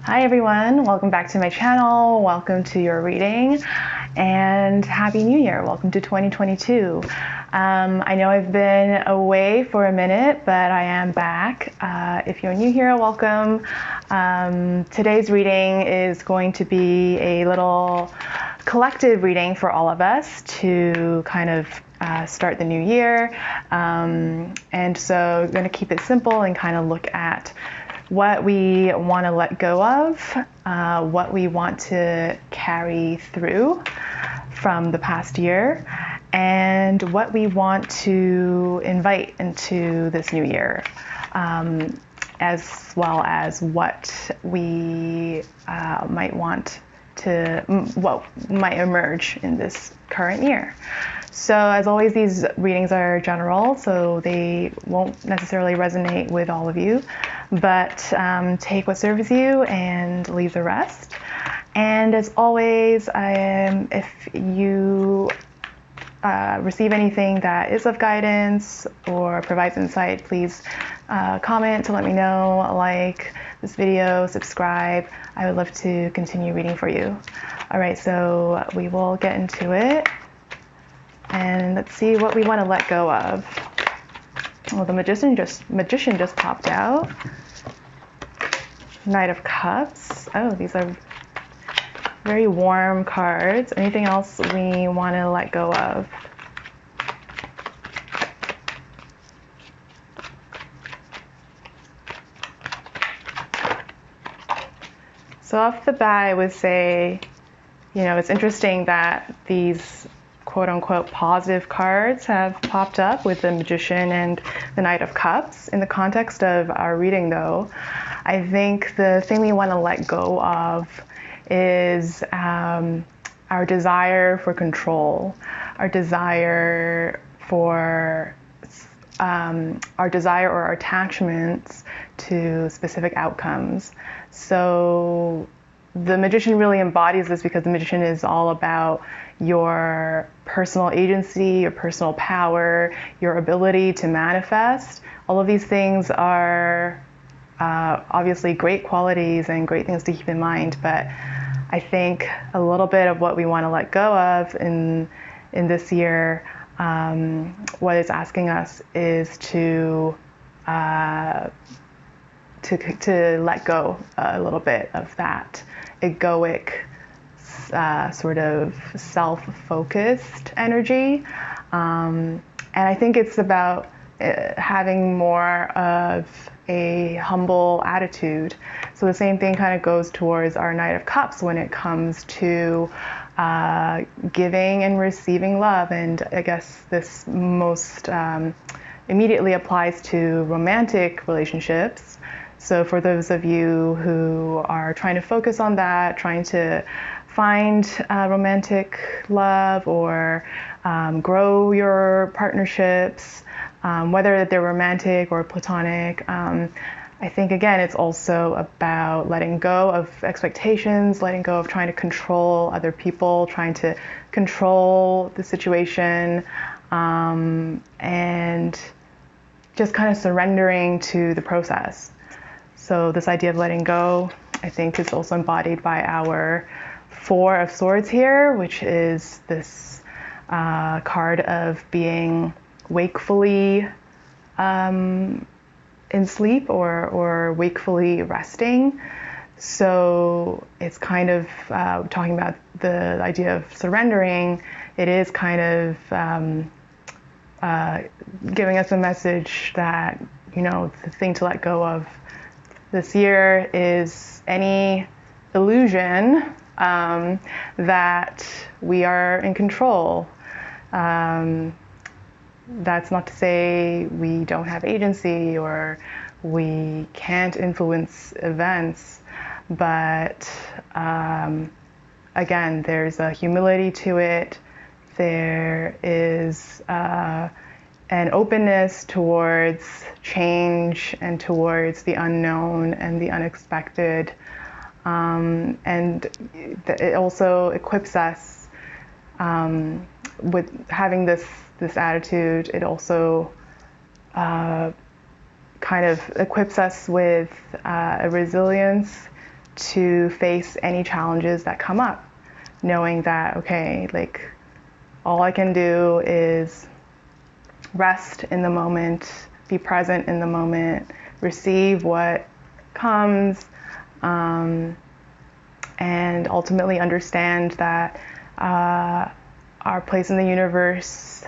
Hi everyone, welcome back to my channel, welcome to your reading, and Happy New Year, welcome to 2022. I know I've been away for a minute, but I am back. If you're new here, welcome. Today's reading is going to be a little collective reading for all of us to kind of start the new year. And so I'm going to keep it simple and kind of look at what we want to let go of, what we want to carry through from the past year, and what we want to invite into this new year, as well as what we might want to, what might emerge in this current year. So as always, these readings are general, so they won't necessarily resonate with all of you, but take what serves you and leave the rest. And as always, if you receive anything that is of guidance or provides insight, please comment to let me know, like this video, subscribe. I would love to continue reading for you. All right, so we will get into it. And let's see what we want to let go of. Well, the magician just popped out. Knight of Cups. Oh, these are very warm cards. Anything else we want to let go of? So off the bat, I would say, you know, it's interesting that these quote-unquote positive cards have popped up with the Magician and the Knight of Cups. In the context of our reading, though, I think the thing we want to let go of is our desire for control, our desire or our attachments to specific outcomes. So the Magician really embodies this because the Magician is all about your personal agency, your personal power, your ability to manifest. All of these things are obviously great qualities and great things to keep in mind, but I think a little bit of what we want to let go of in this year, what it's asking us is to let go a little bit of that egoic, sort of self-focused energy. And I think it's about having more of a humble attitude. So the same thing kind of goes towards our Knight of Cups when it comes to giving and receiving love. And I guess this most immediately applies to romantic relationships. So for those of you who are trying to focus on that, trying to find romantic love or grow your partnerships, whether they're romantic or platonic, I think, again, it's also about letting go of expectations, letting go of trying to control other people, trying to control the situation, and just kind of surrendering to the process. So this idea of letting go, I think, is also embodied by our Four of Swords here, which is this card of being wakefully in sleep or wakefully resting. So it's kind of talking about the idea of surrendering. It is kind of giving us a message that, you know, the thing to let go of this year is any illusion that we are in control. That's not to say we don't have agency or we can't influence events, but again, there's a humility to it. There is an openness towards change and towards the unknown and the unexpected. And it also equips us with having this attitude. It also kind of equips us with a resilience to face any challenges that come up, knowing that, okay, like all I can do is rest in the moment, be present in the moment, receive what comes, and ultimately understand that our place in the universe,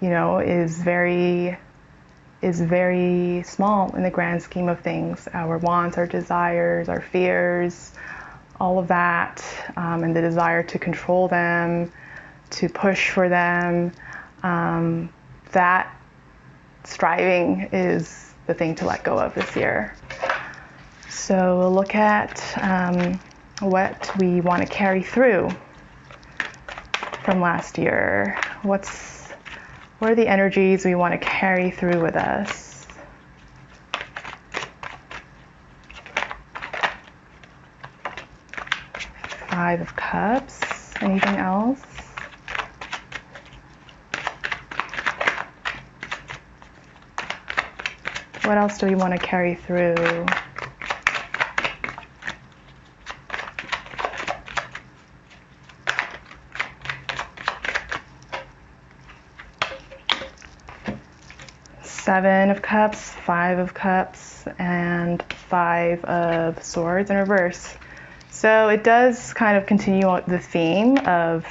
you know, is very small in the grand scheme of things. Our wants, our desires, our fears, all of that, and the desire to control them, to push for them, that striving is the thing to let go of this year. So we'll look at what we want to carry through from last year. What are the energies we want to carry through with us? Five of Cups. Anything else? What else do we want to carry through? Seven of Cups, Five of Cups, and Five of Swords in reverse. So it does kind of continue the theme of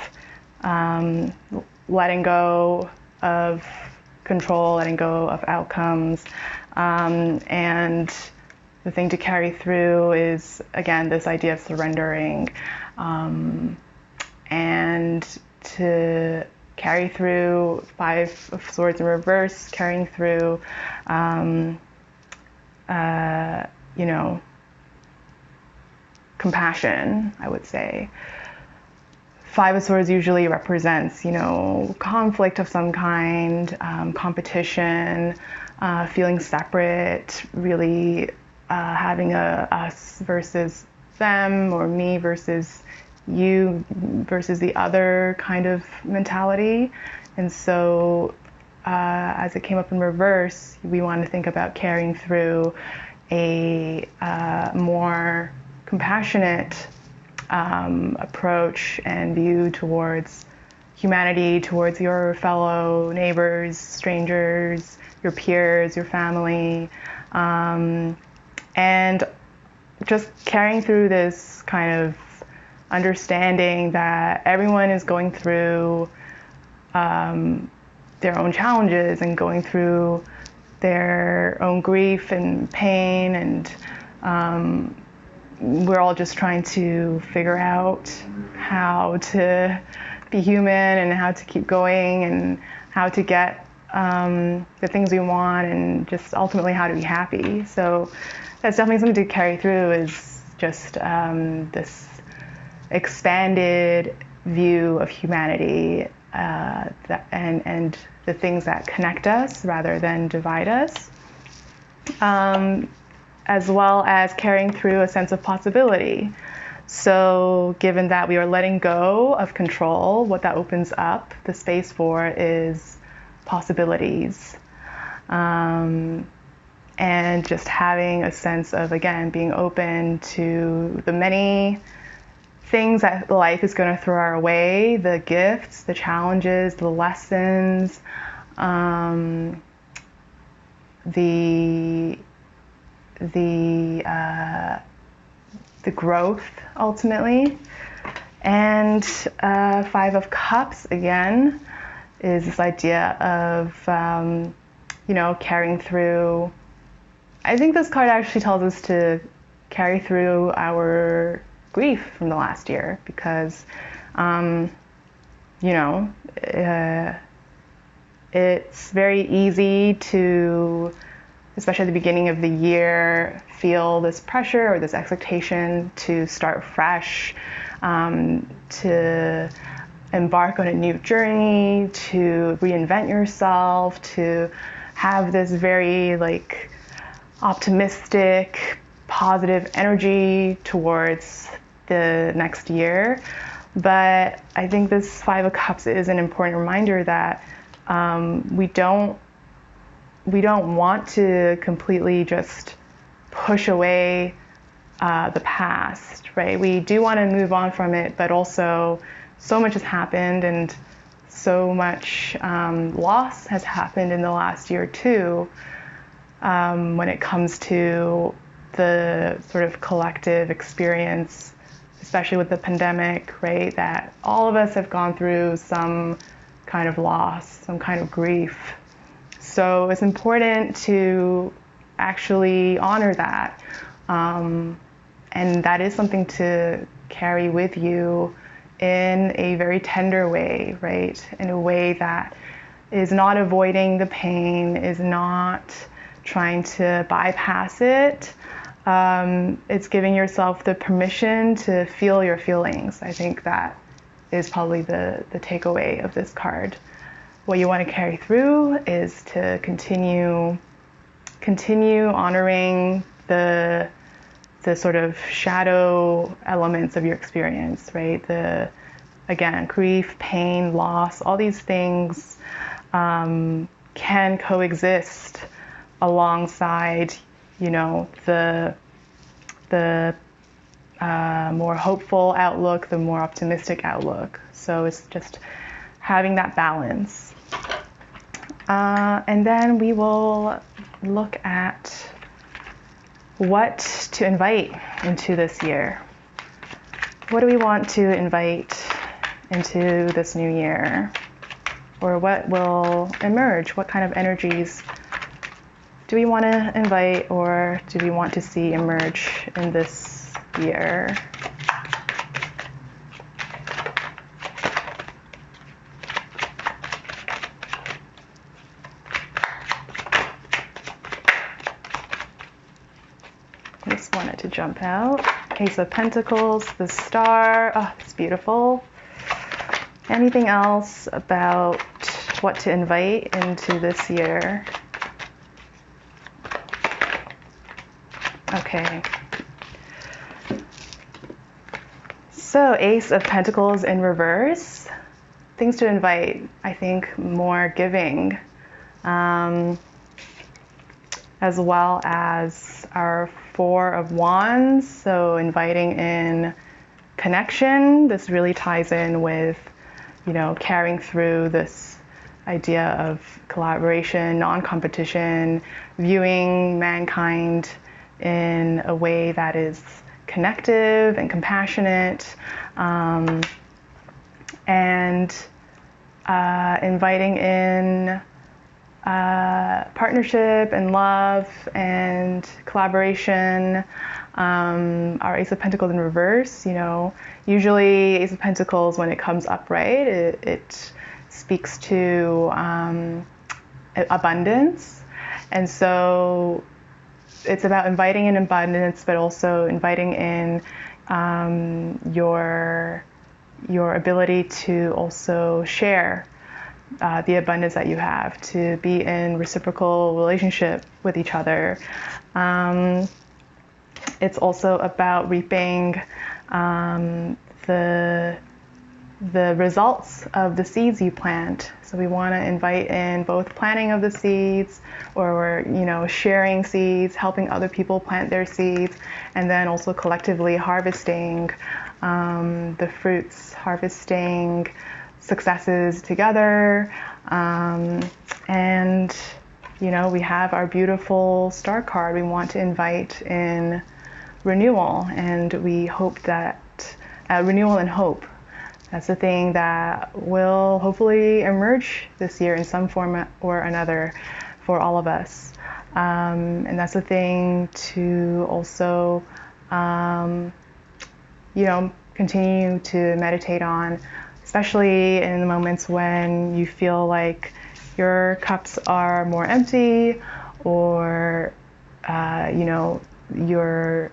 letting go of control, letting go of outcomes. And the thing to carry through is, again, this idea of surrendering, and to carry through Five of Swords in reverse, carrying through, you know, compassion, I would say. Five of Swords usually represents, you know, conflict of some kind, competition, feeling separate, really having a us versus them, or me versus you versus the other kind of mentality. And so as it came up in reverse, we want to think about carrying through a more compassionate approach and view towards humanity, towards your fellow neighbors, strangers, your peers, your family, and just carrying through this kind of understanding that everyone is going through their own challenges and going through their own grief and pain, and we're all just trying to figure out how to be human and how to keep going and how to get the things we want, and just ultimately how to be happy. So that's definitely something to carry through, is just this expanded view of humanity, and the things that connect us rather than divide us, as well as carrying through a sense of possibility. So given that we are letting go of control, what that opens up the space for is possibilities, and just having a sense of, again, being open to the many things that life is going to throw our way, the gifts, the challenges, the lessons, the growth ultimately. And Five of Cups, again, is this idea of you know, carrying through. I think this card actually tells us to carry through our grief from the last year, because you know, it's very easy to, especially at the beginning of the year, feel this pressure or this expectation to start fresh, to embark on a new journey, to reinvent yourself, to have this very like optimistic, positive energy towards the next year. But I think this Five of Cups is an important reminder that we don't want to completely just push away the past, right? We do want to move on from it, but also so much has happened and so much loss has happened in the last year too, when it comes to the sort of collective experience, especially with the pandemic, right? That all of us have gone through some kind of loss, some kind of grief. So it's important to actually honor that. And that is something to carry with you in a very tender way, right? In a way that is not avoiding the pain, is not trying to bypass it. It's giving yourself the permission to feel your feelings. I think that is probably the takeaway of this card. What you want to carry through is to continue honoring the sort of shadow elements of your experience, right? Again, grief, pain, loss, all these things can coexist alongside, the more hopeful outlook, the more optimistic outlook. So it's just having that balance. And then we will look at what to invite into this year. What do we want to invite into this new year? Or what will emerge? What kind of energies do we want to invite, or do we want to see emerge in this year? Just wanted to jump out. Ace of Pentacles, the Star. Oh, it's beautiful. Anything else about what to invite into this year? Okay. So, Ace of Pentacles in reverse. Things to invite, I think, more giving, as well as our Four of Wands. So, inviting in connection. This really ties in with, carrying through this idea of collaboration, non-competition, viewing mankind in a way that is connective and compassionate, and inviting in partnership and love and collaboration. Our Ace of Pentacles in reverse, usually Ace of Pentacles, when it comes upright, it speaks to abundance. And so it's about inviting in abundance, but also inviting in your ability to also share the abundance that you have, to be in reciprocal relationship with each other. It's also about reaping the results of the seeds you plant. So we want to invite in both planting of the seeds, or sharing seeds, helping other people plant their seeds, and then also collectively harvesting the fruits, harvesting successes together. And we have our beautiful Star card. We want to invite in renewal, and we hope that renewal and hope. That's the thing that will hopefully emerge this year in some form or another for all of us. And that's the thing to also, continue to meditate on, especially in the moments when you feel like your cups are more empty, or, you're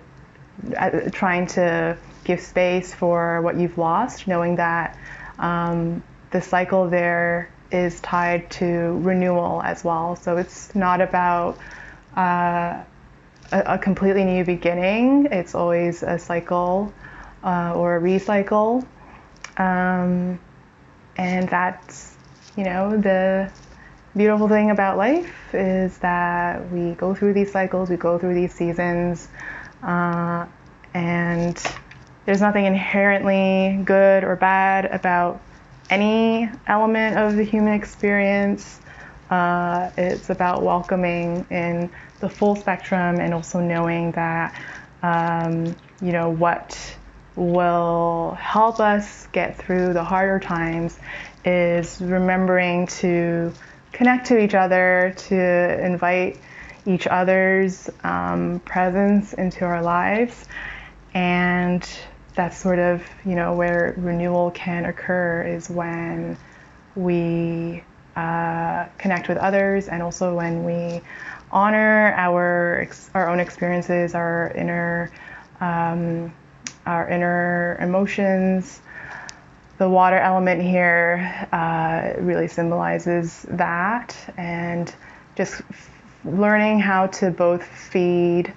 trying to give space for what you've lost, knowing that the cycle there is tied to renewal as well. So it's not about a completely new beginning. It's always a cycle or a recycle. And that's, the beautiful thing about life is that we go through these cycles, we go through these seasons, And there's nothing inherently good or bad about any element of the human experience. It's about welcoming in the full spectrum, and also knowing that, what will help us get through the harder times is remembering to connect to each other, to invite each other's presence into our lives. And that's sort of, where renewal can occur, is when we connect with others, and also when we honor our own experiences, our inner emotions. The water element here really symbolizes that, and just learning how to both feed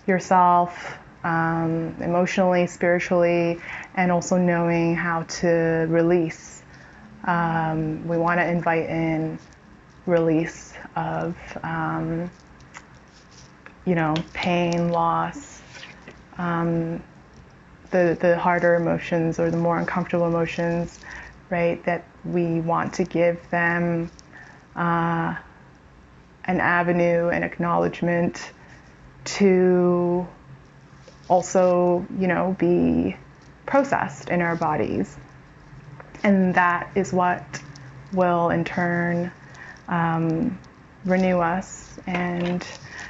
yourself emotionally, spiritually, and also knowing how to release. We want to invite in release of, pain, loss, the harder emotions, or the more uncomfortable emotions, right? That we want to give them an avenue, an acknowledgement to also, be processed in our bodies. And that is what will in turn renew us, and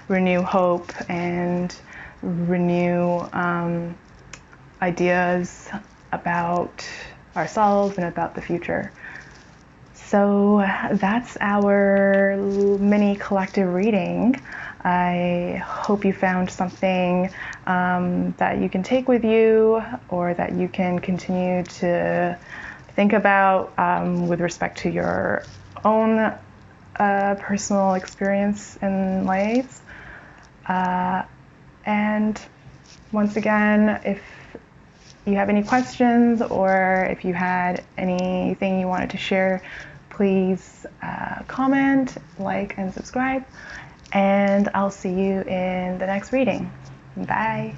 renew hope, and renew ideas about ourselves and about the future. So that's our mini collective reading. I hope you found something that you can take with you, or that you can continue to think about with respect to your own personal experience in life. And once again, if you have any questions, or if you had anything you wanted to share, please comment, like, and subscribe. And I'll see you in the next reading. Bye.